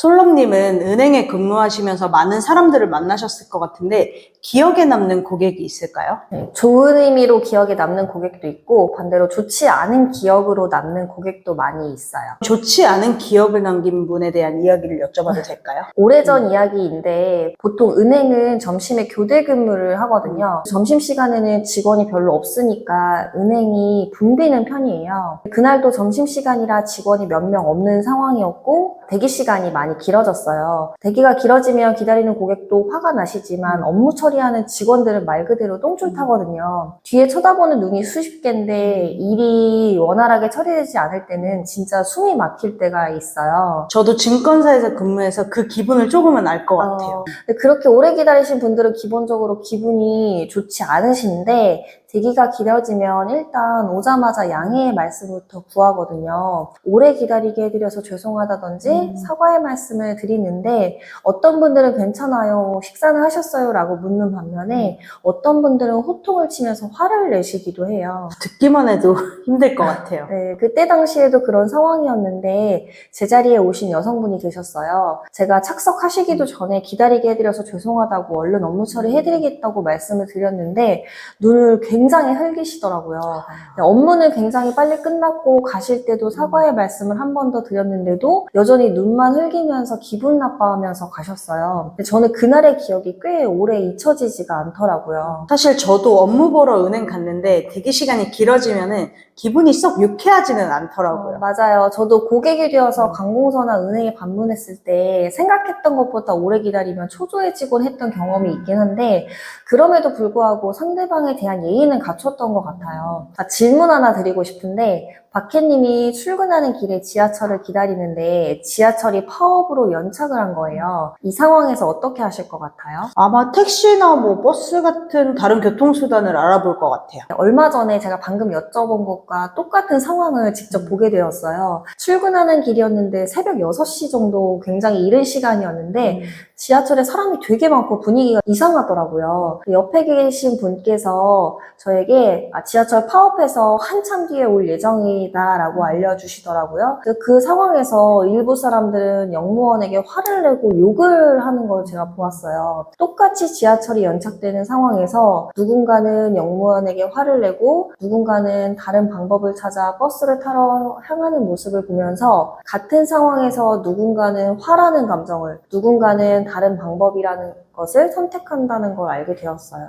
솔럼님은 은행에 근무하시면서 많은 사람들을 만나셨을 것 같은데 기억에 남는 고객이 있을까요? 네, 좋은 의미로 기억에 남는 고객도 있고 반대로 좋지 않은 기억으로 남는 고객도 많이 있어요. 좋지 않은 기억을 남긴 분에 대한 이야기를 여쭤봐도 될까요? 오래전 이야기인데 보통 은행은 점심에 교대 근무를 하거든요. 점심시간에는 직원이 별로 없으니까 은행이 붐비는 편이에요. 그날도 점심시간이라 직원이 몇 명 없는 상황이었고 대기 시간이 많이 길어졌어요. 대기가 길어지면 기다리는 고객도 화가 나시지만 업무 처리하는 직원들은 말 그대로 똥줄 타거든요. 뒤에 쳐다보는 눈이 수십 개인데 일이 원활하게 처리되지 않을 때는 진짜 숨이 막힐 때가 있어요. 저도 증권사에서 근무해서 그 기분을 조금은 알 것 같아요. 근데 그렇게 오래 기다리신 분들은 기본적으로 기분이 좋지 않으신데 대기가 길어지면 일단 오자마자 양해의 말씀부터 구하거든요. 오래 기다리게 해드려서 죄송하다든지 사과의 말씀을 드리는데 어떤 분들은 괜찮아요, 식사는 하셨어요? 라고 묻는 반면에 어떤 분들은 호통을 치면서 화를 내시기도 해요. 듣기만 해도 힘들 것 같아요. 네, 그때 당시에도 그런 상황이었는데 제 자리에 오신 여성분이 계셨어요. 제가 착석하시기도 전에 기다리게 해드려서 죄송하다고 얼른 업무 처리해드리겠다고 말씀을 드렸는데 눈을 굉장히 흘기시더라고요. 업무는 굉장히 빨리 끝났고 가실 때도 사과의 말씀을 한 번 더 드렸는데도 여전히 눈만 흘기면서 기분 나빠하면서 가셨어요. 근데 저는 그날의 기억이 꽤 오래 잊혀지지가 않더라고요. 사실 저도 업무 보러 은행 갔는데 대기 시간이 길어지면은 기분이 썩 유쾌하지는 않더라고요. 맞아요. 저도 고객이 되어서 관공서나 은행에 방문했을 때 생각했던 것보다 오래 기다리면 초조해지곤 했던 경험이 있긴 한데 그럼에도 불구하고 상대방에 대한 예의는 갖췄던 것 같아요. 질문 하나 드리고 싶은데 박혜님이 출근하는 길에 지하철을 기다리는데 지하철이 파업으로 연착을 한 거예요. 이 상황에서 어떻게 하실 것 같아요? 아마 택시나 뭐 버스 같은 다른 교통수단을 알아볼 것 같아요. 얼마 전에 제가 방금 여쭤본 것과 똑같은 상황을 직접 보게 되었어요. 출근하는 길이었는데 새벽 6시 정도 굉장히 이른 시간이었는데 지하철에 사람이 되게 많고 분위기가 이상하더라고요. 옆에 계신 분께서 저에게 지하철 파업해서 한참 뒤에 올 예정이다 라고 알려주시더라고요. 그 상황에서 일부 사람들은 역무원에게 화를 내고 욕을 하는 걸 제가 보았어요. 똑같이 지하철이 연착되는 상황에서 누군가는 역무원에게 화를 내고 누군가는 다른 방법을 찾아 버스를 타러 향하는 모습을 보면서 같은 상황에서 누군가는 화라는 감정을 누군가는 다른 방법이라는 것을 선택한다는 걸 알게 되었어요.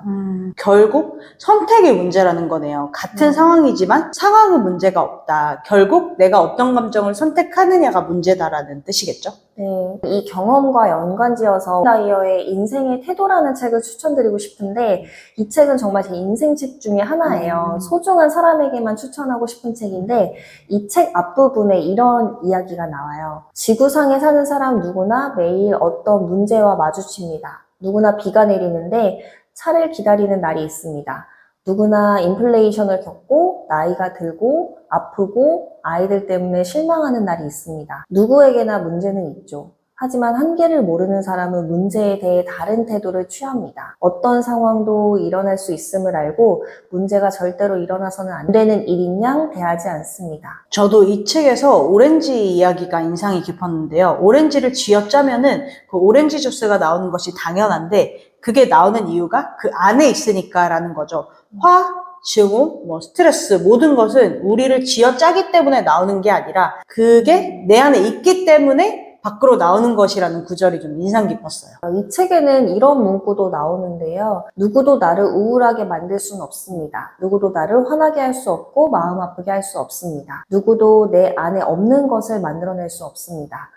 결국 선택의 문제라는 거네요. 같은 상황이지만 상황은 문제가 없다. 결국 내가 어떤 감정을 선택하느냐가 문제다라는 뜻이겠죠? 네, 이 경험과 연관지어서 다이어의 인생의 태도라는 책을 추천드리고 싶은데 이 책은 정말 제 인생책 중에 하나예요. 소중한 사람에게만 추천하고 싶은 책인데 이 책 앞부분에 이런 이야기가 나와요. 지구상에 사는 사람 누구나 매일 어떤 문제와 마주칩니다. 누구나 비가 내리는데 차를 기다리는 날이 있습니다. 누구나 인플레이션을 겪고 나이가 들고 아프고 아이들 때문에 실망하는 날이 있습니다. 누구에게나 문제는 있죠. 하지만 한계를 모르는 사람은 문제에 대해 다른 태도를 취합니다. 어떤 상황도 일어날 수 있음을 알고 문제가 절대로 일어나서는 안 되는 일인 양 대하지 않습니다. 저도 이 책에서 오렌지 이야기가 인상이 깊었는데요. 오렌지를 쥐어짜면은 그 오렌지 주스가 나오는 것이 당연한데 그게 나오는 이유가 그 안에 있으니까라는 거죠. 화, 증오, 스트레스 모든 것은 우리를 쥐어짜기 때문에 나오는 게 아니라 그게 내 안에 있기 때문에 밖으로 나오는 것이라는 구절이 좀 인상 깊었어요. 이 책에는 이런 문구도 나오는데요. 누구도 나를 우울하게 만들 수는 없습니다. 누구도 나를 화나게 할 수 없고 마음 아프게 할 수 없습니다. 누구도 내 안에 없는 것을 만들어낼 수 없습니다.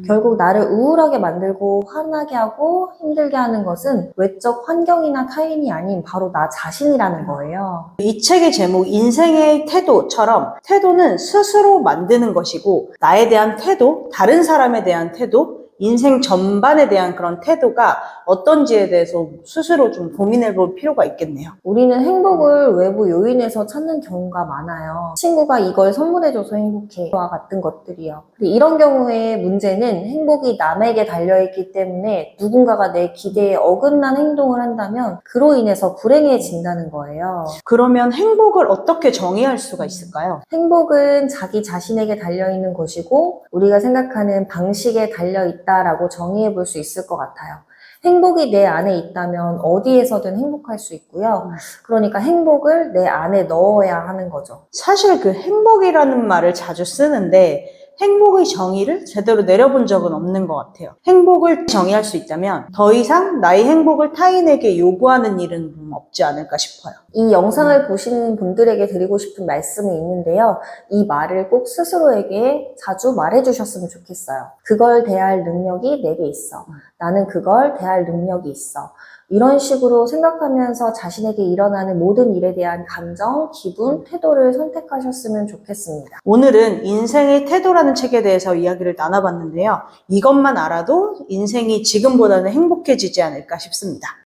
결국 나를 우울하게 만들고 화나게 하고 힘들게 하는 것은 외적 환경이나 타인이 아닌 바로 나 자신이라는 거예요. 이 책의 제목 인생의 태도처럼 태도는 스스로 만드는 것이고 나에 대한 태도, 다른 사람에 대한 태도, 인생 전반에 대한 그런 태도가 어떤지에 대해서 스스로 좀 고민해 볼 필요가 있겠네요. 우리는 행복을 외부 요인에서 찾는 경우가 많아요. 친구가 이걸 선물해줘서 행복해 와 같은 것들이요. 이런 경우에 문제는 행복이 남에게 달려있기 때문에 누군가가 내 기대에 어긋난 행동을 한다면 그로 인해서 불행해진다는 거예요. 그러면 행복을 어떻게 정의할 수가 있을까요? 행복은 자기 자신에게 달려있는 것이고 우리가 생각하는 방식에 달려있다 있다라고 정의해 볼 수 있을 것 같아요. 행복이 내 안에 있다면 어디에서든 행복할 수 있고요. 그러니까 행복을 내 안에 넣어야 하는 거죠. 사실 그 행복이라는 말을 자주 쓰는데 행복의 정의를 제대로 내려본 적은 없는 것 같아요. 행복을 정의할 수 있다면 더 이상 나의 행복을 타인에게 요구하는 일은 없지 않을까 싶어요. 이 영상을 보시는 분들에게 드리고 싶은 말씀이 있는데요. 이 말을 꼭 스스로에게 자주 말해주셨으면 좋겠어요. 그걸 대할 능력이 내게 있어. 나는 그걸 대할 능력이 있어. 이런 식으로 생각하면서 자신에게 일어나는 모든 일에 대한 감정, 기분, 태도를 선택하셨으면 좋겠습니다. 오늘은 인생의 태도라는 책에 대해서 이야기를 나눠봤는데요. 이것만 알아도 인생이 지금보다는 행복해지지 않을까 싶습니다.